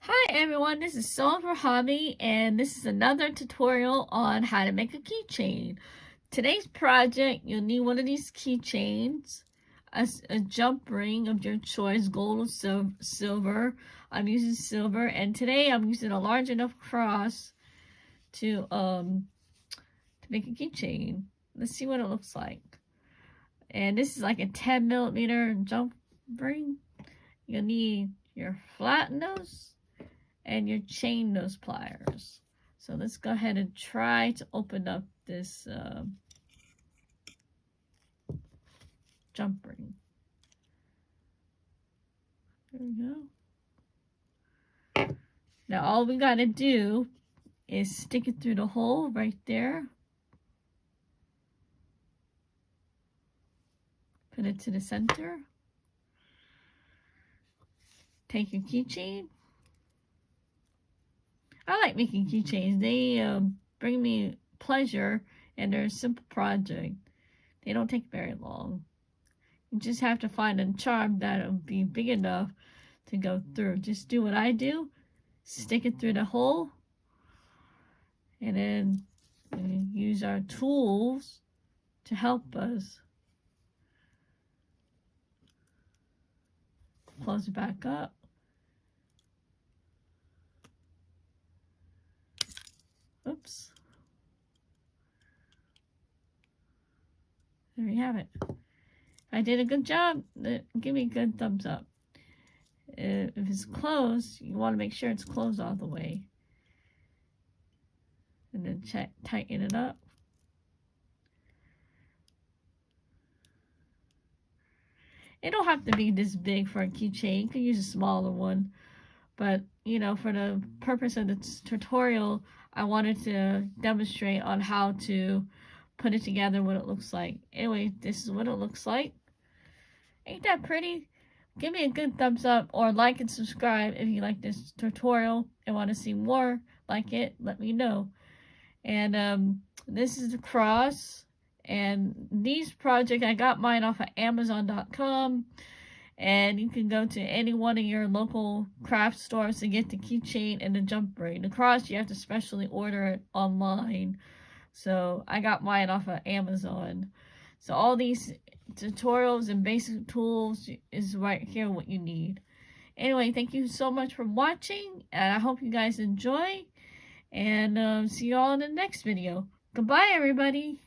Hi everyone, this is Soul for Hobby, and this is another tutorial on how to make a keychain. Today's project, you'll need one of these keychains, a jump ring of your choice, gold or silver. I'm using silver, and today I'm using a large enough cross to make a keychain. Let's see what it looks like. And this is like a 10mm jump ring. You'll need your flat nose and your chain nose pliers. So let's go ahead and try to open up this jump ring. There we go. Now all we gotta do is stick it through the hole right there. Put it to the center. Take your keychain. I like making keychains. They bring me pleasure, and they're a simple project. They don't take very long. You just have to find a charm that'll be big enough to go through. Just do what I do. Stick it through the hole. And then we use our tools to help us. Close it back up. Oops. There you have it. I did a good job. Give me a good thumbs up. If it's closed, you want to make sure it's closed all the way. And then tighten it up. It don't have to be this big for a keychain. You can use a smaller one. But, you know, for the purpose of this tutorial, I wanted to demonstrate on how to put it together, what it looks like. Anyway, this is what it looks like. Ain't that pretty? Give me a good thumbs up or like and subscribe if you like this tutorial and want to see more like it. Let me know. And this is the cross. And these projects, I got mine off of Amazon.com. And you can go to any one of your local craft stores to get the keychain and the jump ring. The cross, you have to specially order it online. So I got mine off of Amazon. So all these tutorials and basic tools is right here what you need. Anyway, thank you so much for watching, and I hope you guys enjoy. And see you all in the next video. Goodbye, everybody.